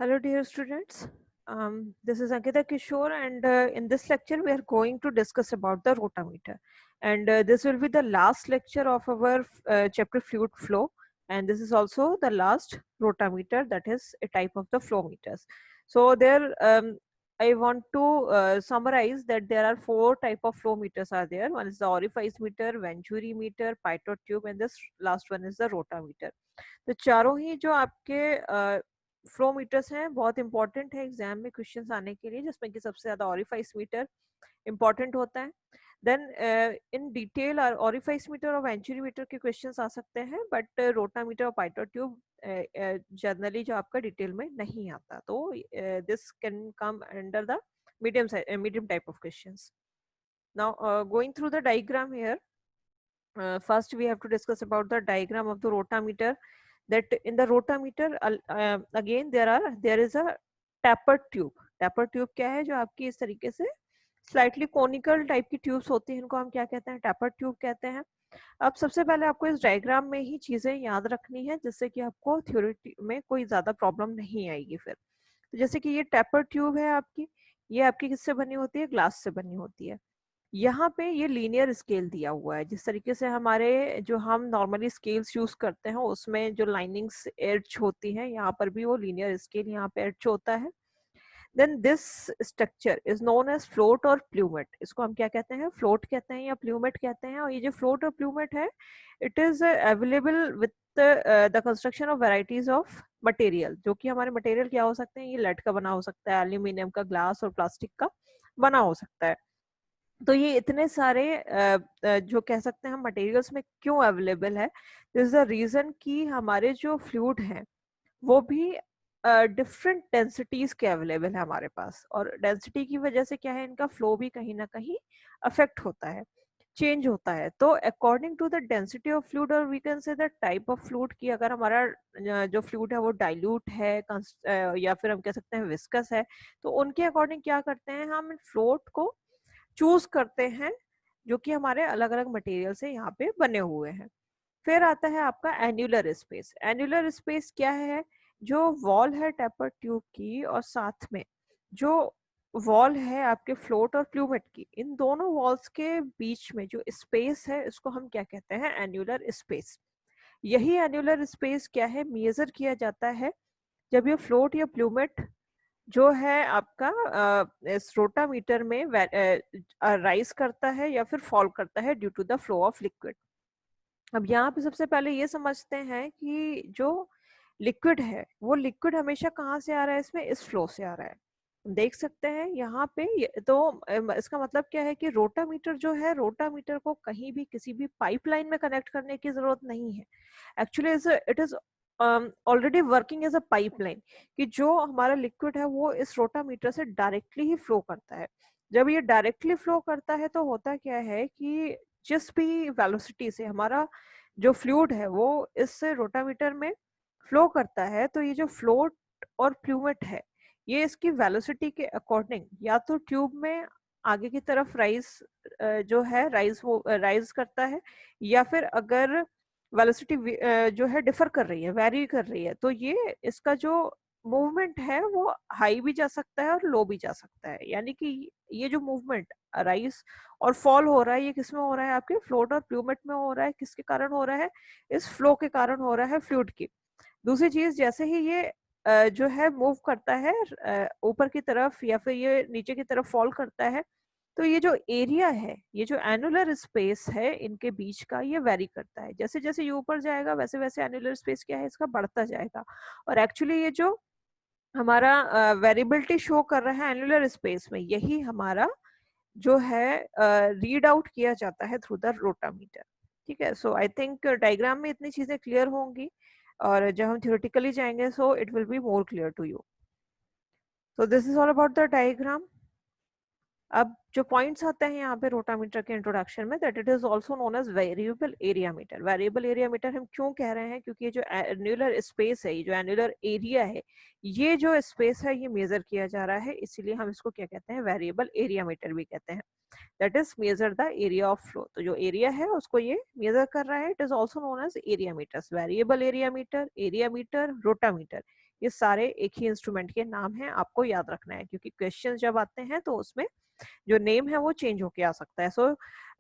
Hello, dear students. This is Ankita Kishore, and in this lecture, we are going to discuss about the rotameter. And this will be the last lecture of our chapter fluid flow, and this is also the last rotameter, that is a type of the flow meters. So there, I want to summarize that there are four type of flow meters are there. One is the orifice meter, venturi meter, pitot tube, and this last one is the rotameter. तो चारों ही जो आपके flow metres हैं बहुत important है exam में questions आने के लिए, जिसमें कि सबसे ज्यादा ऑरिफाइस मीटर इंपॉर्टेंट होता है। Then in detail orifice metre और वेंचुरी मीटर के क्वेश्चंस आ सकते हैं, बट रोटा मीटर और पाइटो ट्यूब जनरली जो आपका डिटेल में नहीं आता, तो this can come under the medium type of questions. Now going through the diagram here, first we have to discuss about the diagram of the rotameter. That in the rotameter again there is a tapered tube. Tapered tube क्या है? जो आपकी इस तरीके से slightly conical type की tubes होती हैं, इनको हम क्या कहते हैं? टैपर्ड ट्यूब कहते हैं। अब सबसे पहले आपको इस डायग्राम में ही चीजें याद रखनी है, जिससे कि आपको थ्योरी में कोई ज्यादा प्रॉब्लम नहीं आएगी फिर। तो जैसे कि ये टैपर्ड ट्यूब है आपकी, ये आपकी किससे बनी होती है? ग्लास से बनी होती है। यहाँ पे ये लीनियर स्केल दिया हुआ है, जिस तरीके से हमारे जो हम नॉर्मली स्केल्स यूज करते हैं उसमें जो लाइनिंग्स एड्ज होती हैं, यहाँ पर भी वो लीनियर स्केल यहाँ पे एड्ज होता है। Then this structure is known as float और प्लूमेट। इसको हम क्या कहते हैं? फ्लोट कहते हैं या प्लूमेट कहते हैं। और ये जो फ्लोट और प्लूमेट है, it is available with the construction of varieties of material. जो कि हमारे मटेरियल क्या हो सकते हैं? ये लेड का बना हो सकता है, एल्यूमिनियम का, ग्लास और प्लास्टिक का बना हो सकता है। तो ये इतने सारे जो कह सकते हैं हम मटेरियल्स में क्यों अवेलेबल है? दिस इज द रीजन कि हमारे जो फ्लूइड हैं वो भी डिफरेंट डेंसिटीज के अवेलेबल है हमारे पास, और डेंसिटी की वजह से क्या है, इनका फ्लो भी कहीं ना कहीं अफेक्ट होता है, चेंज होता है। तो according to the density of fluid, और we can say the type of fluid, की अगर हमारा जो फ्लूइड है वो डाइल्यूट है या फिर हम कह सकते हैं विस्कस है, तो उनके अकॉर्डिंग क्या करते हैं, हम फ्लूइड को चूज करते हैं जो कि हमारे अलग अलग मटेरियल से यहाँ पे बने हुए हैं। फिर आता है आपका एन्युलर स्पेस। एन्युलर स्पेस क्या है? जो वॉल है टेपर ट्यूब की, और साथ में जो वॉल है आपके फ्लोट और प्लूमेट की, इन दोनों वॉल्स के बीच में जो स्पेस है, इसको हम क्या कहते हैं? Annular space. यही एन्युलर स्पेस क्या है? मेजर किया जाता है जब ये फ्लोट या प्लूमेट जो है आपका इस रोटामीटर में राइज करता है या फिर फॉल करता है due to the flow of liquid. अब यहाँ पे सबसे पहले ये समझते हैं कि जो लिक्विड है वो लिक्विड हमेशा कहाँ से आ रहा है? इसमें इस फ्लो से आ रहा है। देख सकते हैं यहाँ पे तो इसका मतलब क्या है कि रोटामीटर जो है, रोटामीटर को कहीं भी किसी भी पाइपलाइन में कनेक्ट करने की जरूरत नहीं है। Actually it is already working as a pipeline, कि जो हमारा लिक्विड है वो इस रोटामीटर से डायरेक्टली ही फ्लो करता है। जब ये डायरेक्टली फ्लो करता है तो होता क्या है कि जिस भी वेलोसिटी से हमारा जो फ्लूइड है वो इस रोटामीटर में फ्लो करता है, तो ये जो फ्लोट और प्लूमेट है, ये इसकी वेलोसिटी के अकॉर्डिंग या तो ट्यूब में आगे की तरफ राइज जो है राइज करता है, या फिर अगर वेलोसिटी जो है डिफर कर रही है, वेरी कर रही है, तो ये इसका जो मूवमेंट है वो हाई भी जा सकता है और लो भी जा सकता है। यानी कि ये जो मूवमेंट राइज और फॉल हो रहा है, ये किसमें हो रहा है? आपके फ्लोट और प्लूमेट में हो रहा है। किसके कारण हो रहा है? इस फ्लो के कारण हो रहा है, फ्लूइड की। दूसरी चीज, जैसे ही ये जो है मूव करता है ऊपर की तरफ या फिर ये नीचे की तरफ फॉल करता है, तो ये जो एरिया है, ये जो एनुलर स्पेस है इनके बीच का, ये वेरी करता है। जैसे जैसे ये ऊपर जाएगा वैसे वैसे एनुलर स्पेस क्या है, इसका बढ़ता जाएगा। और एक्चुअली ये जो हमारा वेरिएबिलिटी शो कर रहा है एनुलर स्पेस में, यही हमारा जो है रीड आउट किया जाता है थ्रू द रोटामीटर। ठीक है, सो आई थिंक डायग्राम में इतनी चीजें क्लियर होंगी, और जब हम थ्योरेटिकली जाएंगे so it will be more clear to you. So this is all about the diagram. अब जो पॉइंट्स आते हैं यहाँ पे रोटामीटर के इंट्रोडक्शन में, that it is also known as variable area metre. Variable area metre हम क्यों कह रहे हैं? क्योंकि ये जो एनुलर स्पेस है, ये जो एनुलर एरिया है, ये जो स्पेस है ये मेजर किया जा रहा है, इसीलिए हम इसको क्या कहते हैं? वेरिएबल एरिया मीटर भी कहते हैं। That is measure the area of flow. तो जो एरिया है उसको ये मेजर कर रहा है। It is also known as area metres. Variable area metre, rotameter, ये सारे एक ही इंस्ट्रूमेंट के नाम हैं, आपको याद रखना है, क्योंकि क्वेश्चन जब आते हैं तो उसमें जो नेम है वो चेंज होके आ सकता है, सो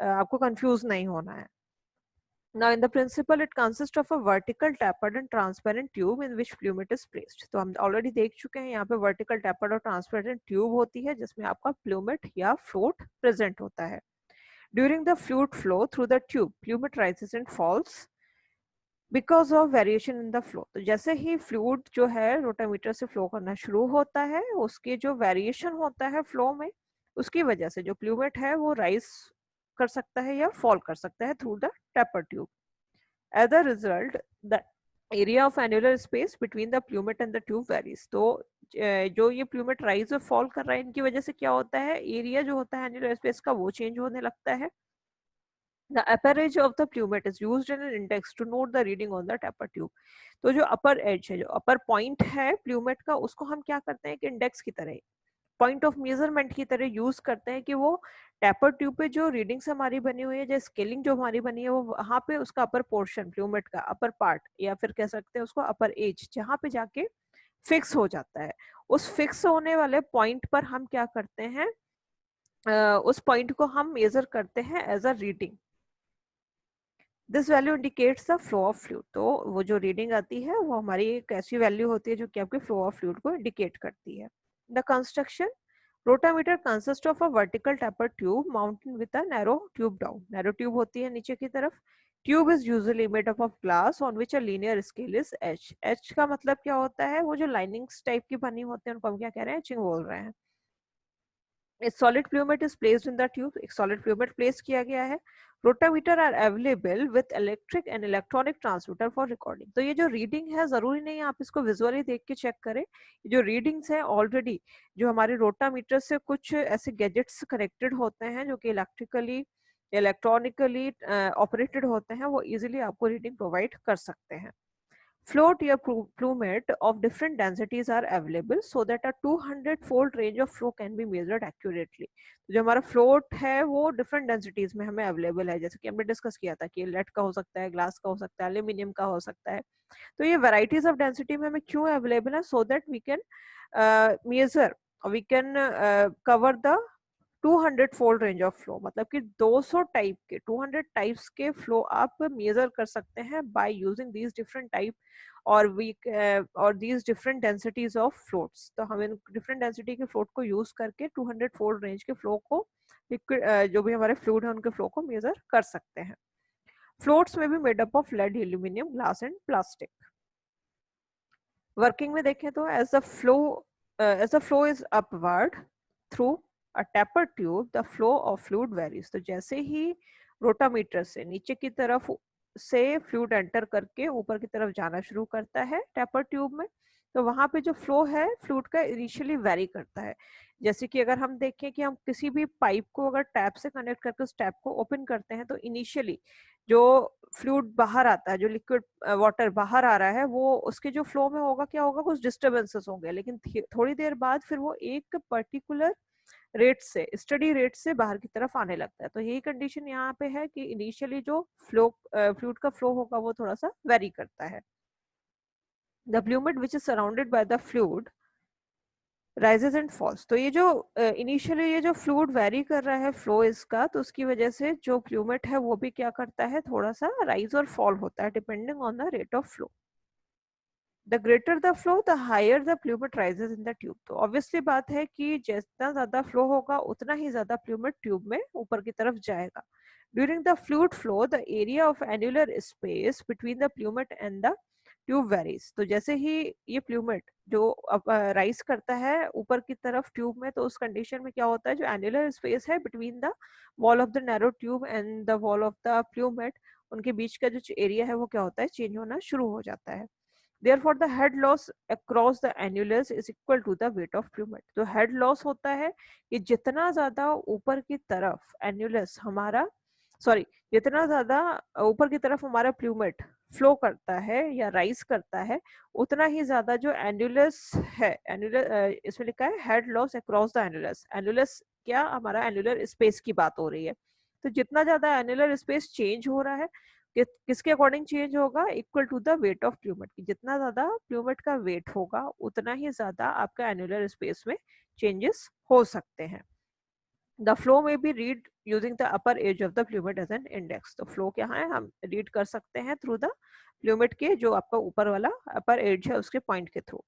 आपको कंफ्यूज नहीं होना है। Now in the principle it consists of a vertical tapered and transparent tube in which plummet is placed. तो हम already देख चुके हैं यहाँ पे vertical tapered और transparent tube होती है जिसमें आपका plummet या float present होता है. During the fluid flow through the tube, plummet rises and falls because of variation in the flow. तो जैसे ही fluid जो है रोटामीटर से flow करना शुरू होता है, उसके जो variation होता है flow में, उसकी वजह से जो plummet है वो rise कर सकता है या fall कर सकता है through the tapered tube. As a result, the area of annular space between the plummet and the tube varies. तो जो ये plummet rise और fall कर रहा है, इनकी वजह से क्या होता है, एरिया जो होता है annular space का वो चेंज होने लगता है. The upper edge of the plummet is used in an index to note the reading on the taper tube. तो जो upper edge है, जो upper point है plummet का, उसको हम क्या करते हैं कि इंडेक्स की तरह, पॉइंट ऑफ मेजरमेंट की तरह यूज करते हैं कि वो टैपर ट्यूब पे जो रीडिंग्स हमारी बनी हुई है, जो स्केलिंग जो हमारी बनी है, वो वहां पे उसका अपर पोर्शन प्लूमेट का अपर पार्ट, या फिर कह सकते हैं उसको अपर एज, जहां पे जाके फिक्स हो जाता है, उस फिक्स होने वाले पॉइंट पर हम क्या करते हैं, उस पॉइंट को हम मेजर करते हैं as a reading. This value indicates the flow of fluid. तो वो जो रीडिंग आती है वो हमारी एक ऐसी वैल्यू होती है जो कि आपके फ्लो ऑफ फ्लूइड को इंडिकेट करती है. The construction, rotameter consist of a vertical tapper tube mounted with a narrow tube down. Narrow tube होती है नीचे की तरफ. Tube is usually made up of glass on which a linear scale is H. H का मतलब क्या होता है, वो जो लाइनिंग्स टाइप की बनी होती है उनको हम क्या कह रहे हैं, एचिंग बोल रहे हैं. A solid plummet is placed in the tube. एक solid plummet place किया गया है. Rotameter are available with electric and electronic transmitter for recording. तो ये जो रीडिंग है, जरूरी नहीं है आप इसको विजुअली देख के चेक करें. जो रीडिंग्स है ऑलरेडी जो हमारे रोटामीटर से कुछ ऐसे गैजेट्स कनेक्टेड होते हैं जो कि इलेक्ट्रिकली इलेक्ट्रॉनिकली ऑपरेटेड होते हैं, वो इजीली आपको रीडिंग प्रोवाइड कर सकते हैं. Float या plummet of different densities are available so that a 200-fold range of flow can be measured accurately. तो जो हमारा float है वो different densities में हमें available है, जैसे कि हमने डिस्कस किया था कि lead का हो सकता है, glass का हो सकता है, aluminium का हो सकता है. तो ये varieties of density में हमें क्यों available है, so that we can measure, we can cover the 200-fold range of flow. मतलब कि 200 टाइप के 200 टाइप्स के फ्लो आप मेजर कर सकते हैं by using these different type और वी और these different densities of floats. तो हम इन डिफरेंट डेंसिटी के फ्लोट को यूज करके 200-फोल्ड रेंज के फ्लो को, लिक्विड जो भी हमारे फ्लूइड है उनके फ्लो को मेजर कर सकते हैं. फ्लोट्स में भी made up of lead, aluminium, glass and plastic. Working में देखें तो as the flow is upward through a taper tube, the flow of fluid varies. तो जैसे ही रोटामीटर से नीचे की तरफ से फ्लूइड एंटर करके ऊपर की तरफ जाना शुरू करता है टैपर ट्यूब में, तो वहां पे जो फ्लो है फ्लूइड का इनिशियली वेरी करता है. जैसे कि अगर हम देखें कि हम किसी भी पाइप को अगर टैप से कनेक्ट करके उस टैप को ओपन करते हैं, तो इनिशियली जो फ्लूइड बाहर आता है, जो लिक्विड वाटर बाहर आ रहा है, वो उसके जो फ्लो में होगा क्या होगा, कुछ डिस्टर्बेंसेस होंगे, लेकिन थोड़ी देर बाद फिर वो एक पर्टिकुलर रेट से, स्टडी रेट से बाहर की तरफ आने लगता है. तो यही कंडीशन यहाँ पे है कि इनिशियली जो फ्लूइड का फ्लो होगा वो थोड़ा सा वेरी करता है. The plummet which is surrounded by the fluid rises and falls. तो ये जो इनिशियली ये जो फ्लूइड वेरी कर रहा है फ्लो इसका, तो उसकी वजह से जो प्लूमेट है वो भी क्या करता है, थोड़ा सा राइज और फॉल होता है depending on the rate of flow. The greater the flow the higher the plummet rises in the tube. तो ऑब्वियसली बात है कि जितना ज्यादा फ्लो होगा उतना ही ज्यादा प्लूमेट ट्यूब में ऊपर की तरफ जाएगा. During the fluid flow the area of annular space between the plummet and the tube varies. तो जैसे ही ये प्लूमेट जो राइज करता है ऊपर की तरफ ट्यूब में, तो उस कंडीशन में क्या होता है, जो एन्युलर स्पेस है between the wall of the narrow tube and the wall of the plummet, उनके बीच का जो एरिया है वो क्या होता है, चेंज होना शुरू हो जाता है. Therefore, the head loss across the annulus is equal to the weight of plummet. तो head loss होता है कि जितना ज्यादा ऊपर की तरफ annulus हमारा जितना ज्यादा ऊपर की तरफ हमारा प्लूमेट फ्लो करता है या राइज करता है, उतना ही ज्यादा जो एन्युलस है, एन्युलर इसमें लिखा है हेड लॉस अक्रॉस द एन्युलस. एन्युलस क्या, हमारा एन्युलर स्पेस की बात हो रही है. तो जितना ज्यादा एन्युलर स्पेस चेंज हो रहा है, किसके अकॉर्डिंग चेंज होगा? Equal to the weight of plummet की, जितना ज्यादा प्लूमेट का वेट होगा उतना ही ज्यादा आपका एनुलर स्पेस में चेंजेस हो सकते हैं। द फ्लो में be read using the upper edge of the plummet as an index. तो फ्लो क्या है, हम रीड कर सकते हैं थ्रू द प्लूमेट के जो आपका ऊपर वाला अपर एज है उसके पॉइंट के थ्रू।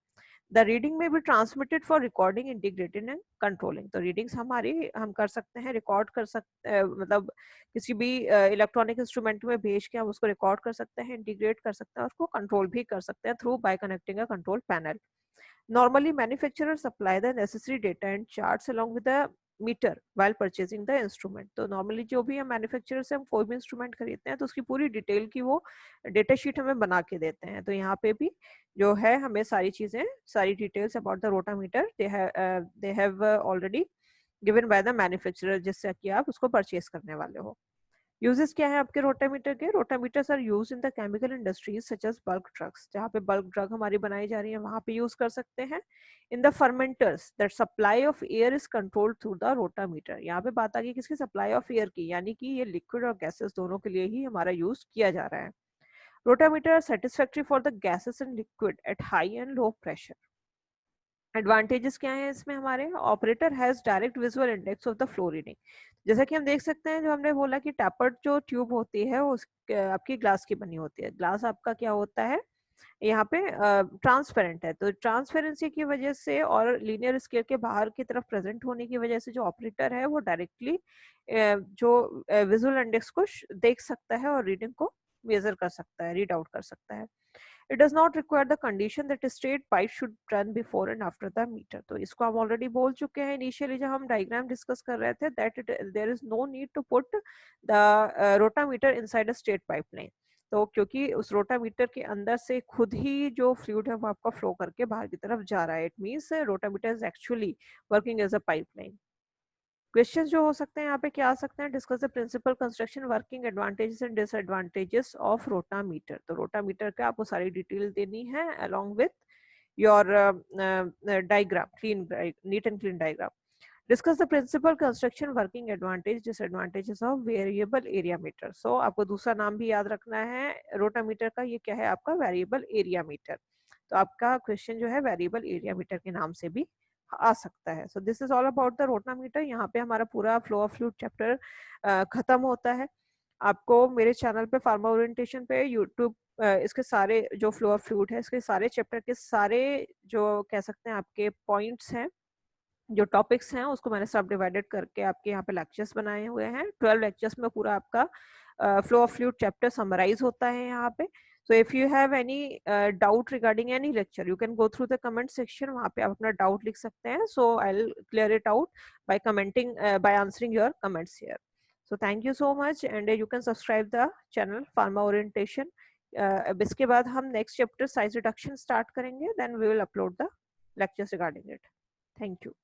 द रीडिंग में भी transmitted for recording, integrated and controlling. तो रीडिंग्स हमारी हम कर सकते हैं, रिकॉर्ड कर सकते हैं, मतलब किसी भी इलेक्ट्रॉनिक इंस्ट्रूमेंट में भेज के हम उसको रिकॉर्ड कर सकते हैं, इंटीग्रेट कर सकते हैं, उसको कंट्रोल भी कर सकते हैं through bye connecting a control panel. Normally, manufacturers supply the necessary data and charts along with the metre while purchasing the instrument। तो नॉर्मली जो भी हम मैन्युफैक्चरर से हम कोई भी इंस्ट्रूमेंट खरीदते हैं तो उसकी पूरी डिटेल की वो डेटा शीट हमें बना के देते हैं। तो यहाँ पे भी जो है हमें सारी चीजें, सारी details about the rotameter they have already given by the manufacturer, जिससे कि आप उसको परचेज करने वाले हो। यूजेस क्या है आपके रोटामीटर के? Rotameters are use in the chemical industries such as bulk drugs, जहाँ पे बल्क ड्रग हमारी बनाई जा रही है वहां पे यूज कर सकते हैं। In the fermenters that supply of air is controlled through the rotameter. यहाँ पे बात आ गई किसकी? सप्लाई ऑफ एयर की, यानी कि ये लिक्विड और गैसेस दोनों के लिए ही हमारा यूज किया जा रहा है। Rotameter are satisfactory for the gases and liquid at high and low pressure. Advantages क्या है इसमें हमारे? Operator has direct visual index of the flow reading. जैसा कि हम देख सकते हैं, जो हमने बोला कि टैपर्ड जो ट्यूब होती है वो आपकी ग्लास की बनी होती है। ग्लास आपका क्या होता है यहाँ पे? ट्रांसपेरेंट है। तो ट्रांसपेरेंसी की वजह से और लीनियर स्केल के बाहर की तरफ प्रेजेंट होने की वजह से जो ऑपरेटर है वो डायरेक्टली जो विजुअल इंडेक्स को देख सकता है और रीडिंग को मेजर कर सकता है, रीड आउट कर सकता है। It does not require the condition that a straight pipe should run before and after the meter। तो इसको हम ऑलरेडी बोल चुके हैं इनिशियली जब हम डायग्राम डिस्कस कर रहे थे, that there is no need to put the rotameter inside a straight pipeline। तो क्योंकि उस रोटामीटर के अंदर से खुद ही जो फ्लूइड है वो आपका फ्लो करके बाहर की तरफ जा रहा है। It means rotameter is actually working as a pipeline. Questions जो हो सकते हैं यहाँ पे क्या आ सकते हैं? Discuss the principle construction, working, advantages and disadvantages of rotameter. तो रोटामीटर का आपको सारी डिटेल देनी है along with your diagram, clean, neat and clean diagram. Discuss the principle construction, working, advantage, disadvantages of variable area meter. So आपको दूसरा नाम भी याद रखना है रोटामीटर का, ये क्या है आपका? Variable area metre. तो आपका क्वेश्चन जो है वेरिएबल एरिया मीटर के नाम से भी आ सकता है। सो this is all about the rotameter. यहाँ पे हमारा पूरा फ्लो ऑफ फ्लूइड चैप्टर खत्म होता है। आपको मेरे चैनल पे फार्मा ओरिएंटेशन पे यूट्यूब इसके सारे जो फ्लो ऑफ फ्लूइड है इसके सारे चैप्टर के सारे जो कह सकते हैं आपके पॉइंट्स हैं, जो टॉपिक्स हैं, उसको मैंने सब डिवाइडेड करके आपके यहाँ पे लेक्चर्स बनाए हुए हैं। 12 लेक्चर्स में पूरा आपका flow of fluid chapter summarise होता है यहाँ पे। So if you have any doubt regarding any lecture, you can go through the comment section. वहाँ पे आप अपना doubt लिख सकते हैं. So I'll clear it out by commenting, by answering your comments here. So thank you so much, and you can subscribe the channel Pharma Orientation. अब इसके बाद हम next chapter size reduction start करेंगे. Then we will upload the lectures regarding it. Thank you.